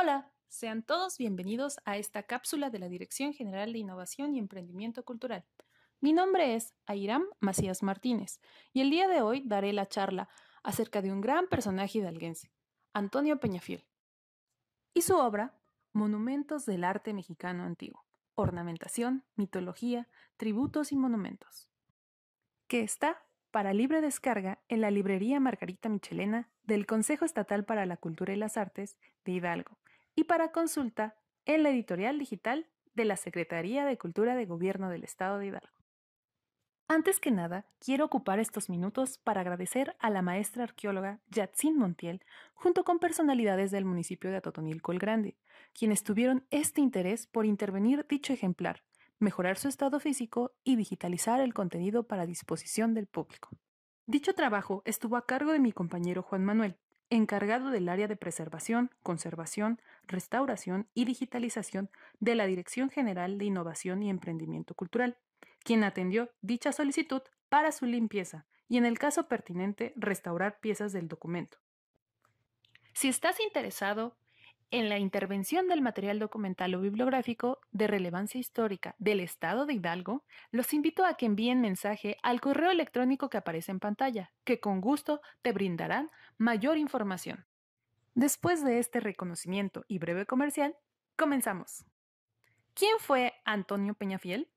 Hola, sean todos bienvenidos a esta cápsula de la Dirección General de Innovación y Emprendimiento Cultural. Mi nombre es Airam Macías Martínez y el día de hoy daré la charla acerca de un gran personaje hidalguense, Antonio Peñafiel, y su obra Monumentos del Arte Mexicano Antiguo, Ornamentación, Mitología, Tributos y Monumentos, que está para libre descarga en la librería Margarita Michelena del Consejo Estatal para la Cultura y las Artes de Hidalgo y para consulta en la editorial digital de la Secretaría de Cultura de Gobierno del Estado de Hidalgo. Antes que nada, quiero ocupar estos minutos para agradecer a la maestra arqueóloga Yatzin Montiel, junto con personalidades del municipio de Atotonilco el Grande, quienes tuvieron este interés por intervenir dicho ejemplar, mejorar su estado físico y digitalizar el contenido para disposición del público. Dicho trabajo estuvo a cargo de mi compañero Juan Manuel, encargado del área de preservación, conservación, restauración y digitalización de la Dirección General de Innovación y Emprendimiento Cultural, quien atendió dicha solicitud para su limpieza y, en el caso pertinente, restaurar piezas del documento. Si estás interesado en la intervención del material documental o bibliográfico de relevancia histórica del Estado de Hidalgo, los invito a que envíen mensaje al correo electrónico que aparece en pantalla, que con gusto te brindarán mayor información. Después de este reconocimiento y breve comercial, comenzamos. ¿Quién fue Antonio Peñafiel?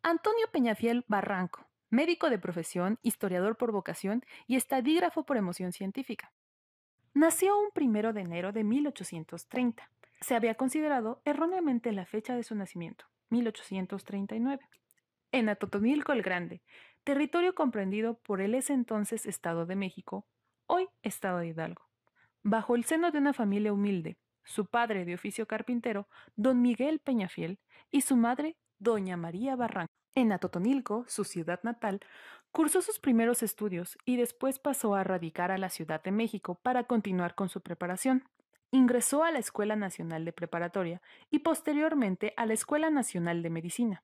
Antonio Peñafiel Barranco, médico de profesión, historiador por vocación y estadígrafo por emoción científica. Nació un 1 de enero de 1830. Se había considerado erróneamente la fecha de su nacimiento, 1839, en Atotonilco el Grande, territorio comprendido por el ese entonces Estado de México, hoy Estado de Hidalgo, bajo el seno de una familia humilde, su padre de oficio carpintero, don Miguel Peñafiel, y su madre, doña María Barranco. En Atotonilco, su ciudad natal, cursó sus primeros estudios y después pasó a radicar a la Ciudad de México para continuar con su preparación. Ingresó a la Escuela Nacional de Preparatoria y posteriormente a la Escuela Nacional de Medicina.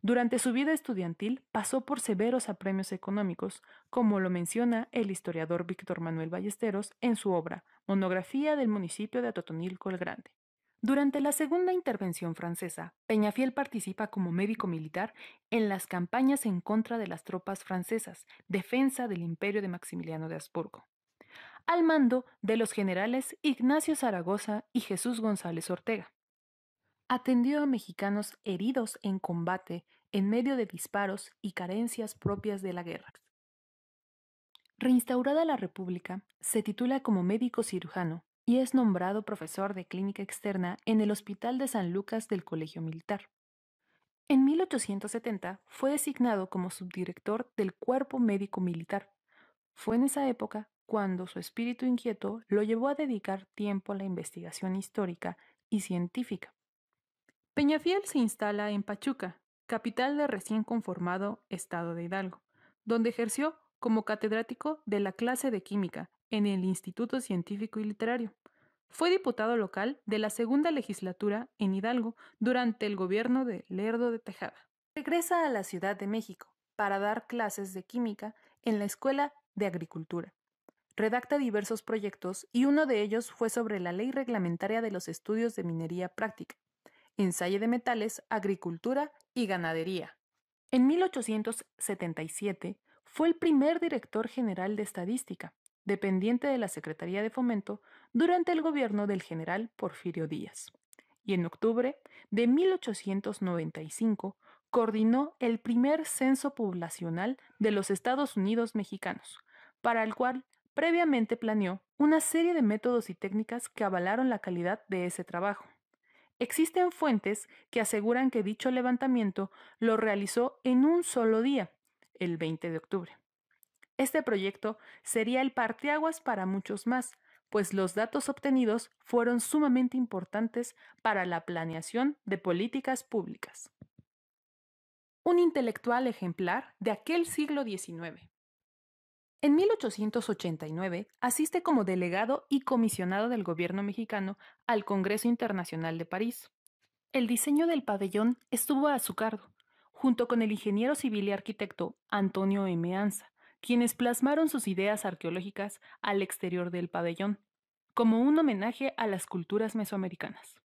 Durante su vida estudiantil pasó por severos apremios económicos, como lo menciona el historiador Víctor Manuel Ballesteros en su obra Monografía del municipio de Atotonilco el Grande. Durante la Segunda Intervención Francesa, Peñafiel participa como médico militar en las campañas en contra de las tropas francesas, defensa del imperio de Maximiliano de Habsburgo, al mando de los generales Ignacio Zaragoza y Jesús González Ortega. Atendió a mexicanos heridos en combate en medio de disparos y carencias propias de la guerra. Reinstaurada la República, se titula como médico cirujano y es nombrado profesor de clínica externa en el Hospital de San Lucas del Colegio Militar. En 1870 fue designado como subdirector del Cuerpo Médico Militar. Fue en esa época cuando su espíritu inquieto lo llevó a dedicar tiempo a la investigación histórica y científica. Peñafiel se instala en Pachuca, capital del recién conformado Estado de Hidalgo, donde ejerció como catedrático de la clase de química en el Instituto Científico y Literario. Fue diputado local de la segunda legislatura en Hidalgo durante el gobierno de Lerdo de Tejada. Regresa a la Ciudad de México para dar clases de química en la Escuela de Agricultura. Redacta diversos proyectos y uno de ellos fue sobre la ley reglamentaria de los estudios de minería práctica, ensayo de metales, agricultura y ganadería. En 1877 fue el primer director general de Estadística, dependiente de la Secretaría de Fomento durante el gobierno del general Porfirio Díaz. Y en octubre de 1895 coordinó el primer censo poblacional de los Estados Unidos mexicanos, para el cual previamente planeó una serie de métodos y técnicas que avalaron la calidad de ese trabajo. Existen fuentes que aseguran que dicho levantamiento lo realizó en un solo día, el 20 de octubre. Este proyecto sería el parteaguas para muchos más, pues los datos obtenidos fueron sumamente importantes para la planeación de políticas públicas. Un intelectual ejemplar de aquel siglo XIX. En 1889 asiste como delegado y comisionado del gobierno mexicano al Congreso Internacional de París. El diseño del pabellón estuvo a su cargo, junto con el ingeniero civil y arquitecto Antonio M. Anza, quienes plasmaron sus ideas arqueológicas al exterior del pabellón. como un homenaje a las culturas mesoamericanas,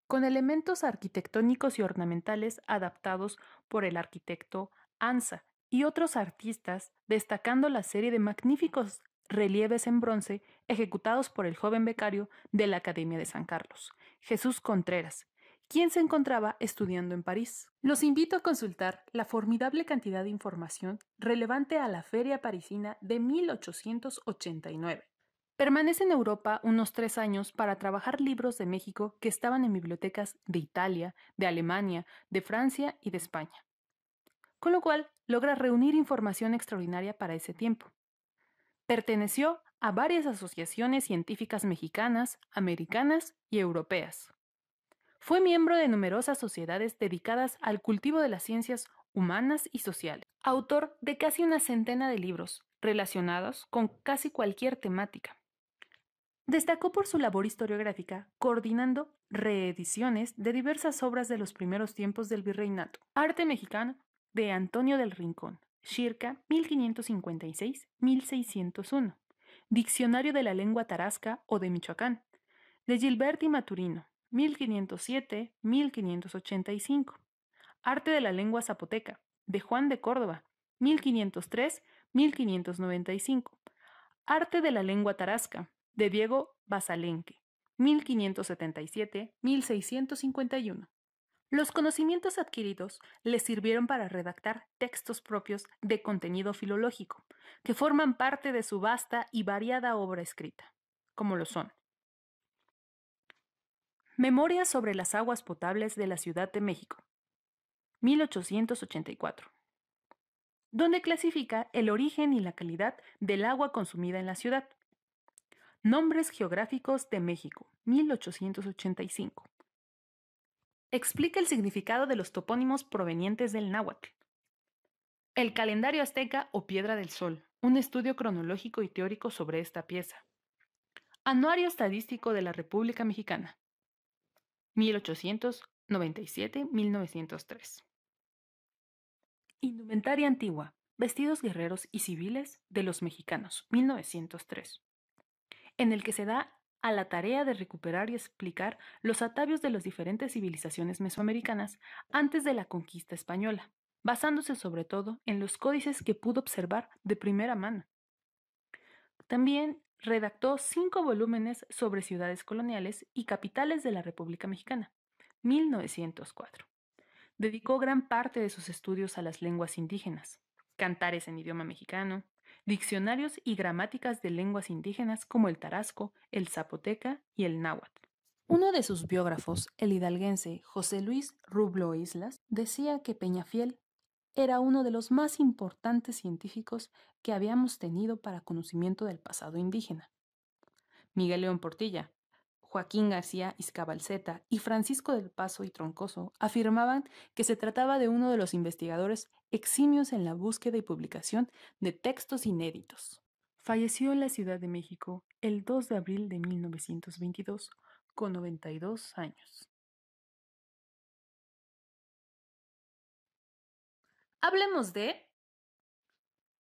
con elementos arquitectónicos y ornamentales adaptados por el arquitecto Anza y otros artistas, destacando la serie de magníficos relieves en bronce ejecutados por el joven becario de la Academia de San Carlos, Jesús Contreras, quien se encontraba estudiando en París. Los invito a consultar la formidable cantidad de información relevante a la Feria Parisina de 1889. Permanece en Europa unos 3 años para trabajar libros de México que estaban en bibliotecas de Italia, de Alemania, de Francia y de España, con lo cual logra reunir información extraordinaria para ese tiempo. Perteneció a varias asociaciones científicas mexicanas, americanas y europeas. Fue miembro de numerosas sociedades dedicadas al cultivo de las ciencias humanas y sociales. Autor de casi una centena de libros relacionados con casi cualquier temática. Destacó por su labor historiográfica, coordinando reediciones de diversas obras de los primeros tiempos del virreinato. Arte mexicano de Antonio del Rincón, circa 1556-1601. Diccionario de la lengua tarasca o de Michoacán, de Gilberti Maturino, 1507-1585. Arte de la lengua zapoteca, de Juan de Córdoba, 1503-1595. Arte de la lengua tarasca, de Diego Basalenque, 1577-1651. Los conocimientos adquiridos le sirvieron para redactar textos propios de contenido filológico, que forman parte de su vasta y variada obra escrita, como lo son: Memorias sobre las aguas potables de la Ciudad de México, 1884, donde clasifica el origen y la calidad del agua consumida en la ciudad. Nombres geográficos de México, 1885. Explica el significado de los topónimos provenientes del náhuatl. El calendario azteca o piedra del sol, un estudio cronológico y teórico sobre esta pieza. Anuario estadístico de la República Mexicana, 1897-1903. Indumentaria antigua, vestidos guerreros y civiles de los mexicanos, 1903. En el que se da a la tarea de recuperar y explicar los atavios de las diferentes civilizaciones mesoamericanas antes de la conquista española, basándose sobre todo en los códices que pudo observar de primera mano. También redactó 5 volúmenes sobre ciudades coloniales y capitales de la República Mexicana, 1904. Dedicó gran parte de sus estudios a las lenguas indígenas, cantares en idioma mexicano, diccionarios y gramáticas de lenguas indígenas como el tarasco, el zapoteca y el náhuatl. Uno de sus biógrafos, el hidalguense José Luis Rublo Islas, decía que Peñafiel era uno de los más importantes científicos que habíamos tenido para conocimiento del pasado indígena. Miguel León Portilla, Joaquín García Izcabalceta y Francisco del Paso y Troncoso afirmaban que se trataba de uno de los investigadores eximios en la búsqueda y publicación de textos inéditos. Falleció en la Ciudad de México el 2 de abril de 1922, con 92 años. Hablemos de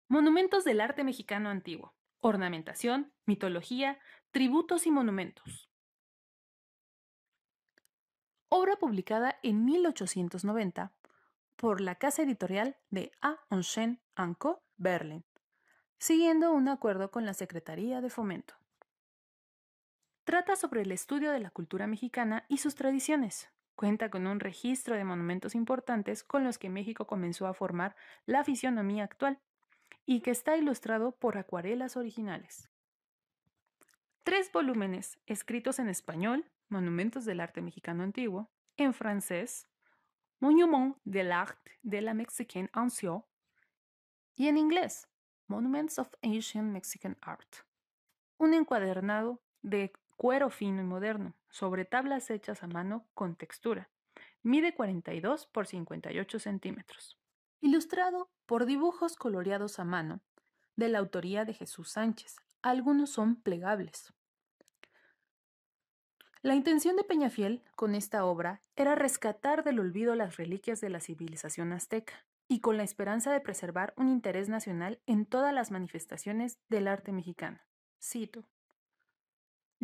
monumentos del arte mexicano antiguo, ornamentación, mitología, tributos y monumentos. Obra publicada en 1890 por la casa editorial de A. Onchen & Co. Berlin, siguiendo un acuerdo con la Secretaría de Fomento. Trata sobre el estudio de la cultura mexicana y sus tradiciones. Cuenta con un registro de monumentos importantes con los que México comenzó a formar la fisionomía actual y que está ilustrado por acuarelas originales. 3 volúmenes escritos en español, Monumentos del Arte Mexicano Antiguo, en francés, Monuments de l'Art de la Mexicaine Ancienne, y en inglés, Monuments of Ancient Mexican Art. Un encuadernado de cuero fino y moderno, sobre tablas hechas a mano con textura. Mide 42 por 58 centímetros. Ilustrado por dibujos coloreados a mano, de la autoría de Jesús Sánchez. Algunos son plegables. La intención de Peñafiel con esta obra era rescatar del olvido las reliquias de la civilización azteca y con la esperanza de preservar un interés nacional en todas las manifestaciones del arte mexicano. Cito: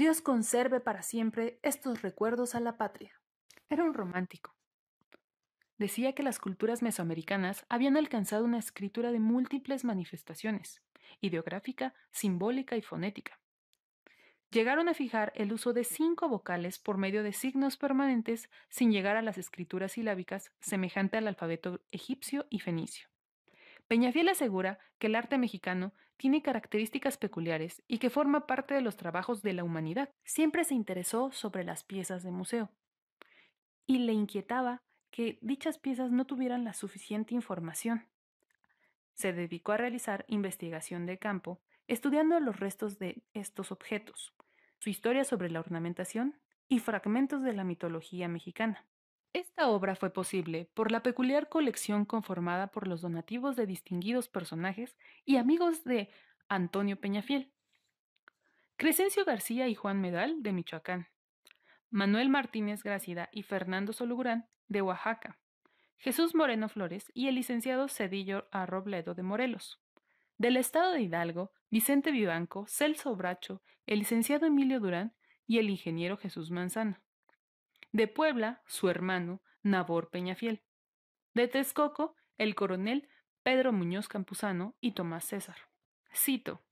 Dios conserve para siempre estos recuerdos a la patria. Era un romántico. Decía que las culturas mesoamericanas habían alcanzado una escritura de múltiples manifestaciones, ideográfica, simbólica y fonética. Llegaron a fijar el uso de 5 vocales por medio de signos permanentes sin llegar a las escrituras silábicas semejante al alfabeto egipcio y fenicio. Peñafiel asegura que el arte mexicano tiene características peculiares y que forma parte de los trabajos de la humanidad. Siempre se interesó sobre las piezas de museo y le inquietaba que dichas piezas no tuvieran la suficiente información. Se dedicó a realizar investigación de campo, estudiando los restos de estos objetos, su historia sobre la ornamentación y fragmentos de la mitología mexicana. Esta obra fue posible por la peculiar colección conformada por los donativos de distinguidos personajes y amigos de Antonio Peñafiel, Crescencio García y Juan Medal, de Michoacán, Manuel Martínez Grácida y Fernando Solugurán, de Oaxaca, Jesús Moreno Flores y el licenciado Cedillo A. Robledo, de Morelos. Del estado de Hidalgo, Vicente Vivanco, Celso Bracho, el licenciado Emilio Durán y el ingeniero Jesús Manzano. De Puebla, su hermano, Nabor Peñafiel. De Texcoco, el coronel Pedro Muñoz Campuzano y Tomás César. Cito: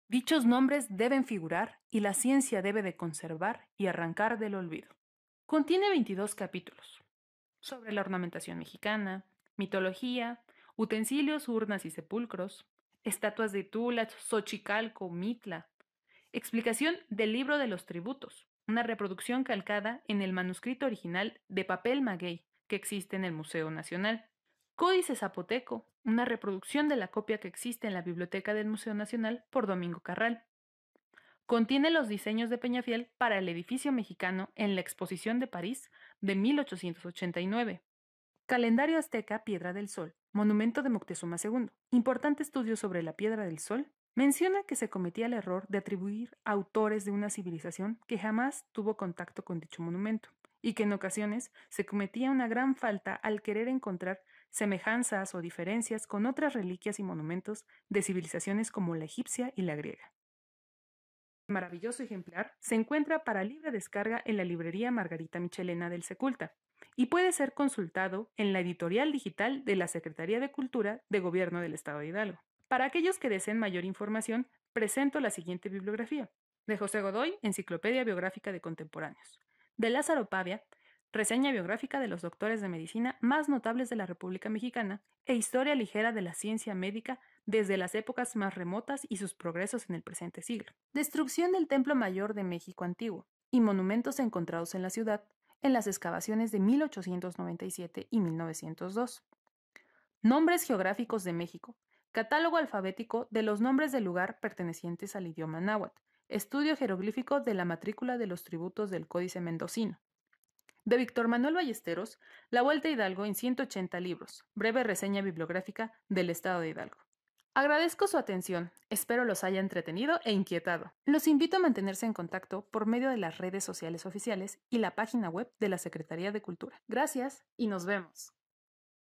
dichos nombres deben figurar y la ciencia debe de conservar y arrancar del olvido. Contiene 22 capítulos sobre la ornamentación mexicana, mitología, utensilios, urnas y sepulcros, estatuas de Tula, Xochicalco, Mitla, explicación del libro de los tributos, una reproducción calcada en el manuscrito original de papel maguey que existe en el Museo Nacional. Códice Zapoteco, una reproducción de la copia que existe en la Biblioteca del Museo Nacional por Domingo Carral. Contiene los diseños de Peñafiel para el edificio mexicano en la Exposición de París de 1889. Calendario azteca Piedra del Sol, monumento de Moctezuma II. Importante estudio sobre la Piedra del Sol. Menciona que se cometía el error de atribuir a autores de una civilización que jamás tuvo contacto con dicho monumento, y que en ocasiones se cometía una gran falta al querer encontrar semejanzas o diferencias con otras reliquias y monumentos de civilizaciones como la egipcia y la griega. El maravilloso ejemplar se encuentra para libre descarga en la librería Margarita Michelena del Seculta y puede ser consultado en la editorial digital de la Secretaría de Cultura de Gobierno del Estado de Hidalgo. Para aquellos que deseen mayor información, presento la siguiente bibliografía: de José Godoy, Enciclopedia Biográfica de Contemporáneos; de Lázaro Pavia, Reseña biográfica de los doctores de medicina más notables de la República Mexicana e historia ligera de la ciencia médica desde las épocas más remotas y sus progresos en el presente siglo. Destrucción del Templo Mayor de México Antiguo y monumentos encontrados en la ciudad en las excavaciones de 1897 y 1902. Nombres geográficos de México. Catálogo alfabético de los nombres del lugar pertenecientes al idioma náhuatl. Estudio jeroglífico de la matrícula de los tributos del Códice Mendocino. De Víctor Manuel Ballesteros, La Vuelta a Hidalgo en 180 libros. Breve reseña bibliográfica del Estado de Hidalgo. Agradezco su atención, espero los haya entretenido e inquietado. Los invito a mantenerse en contacto por medio de las redes sociales oficiales y la página web de la Secretaría de Cultura. Gracias y nos vemos.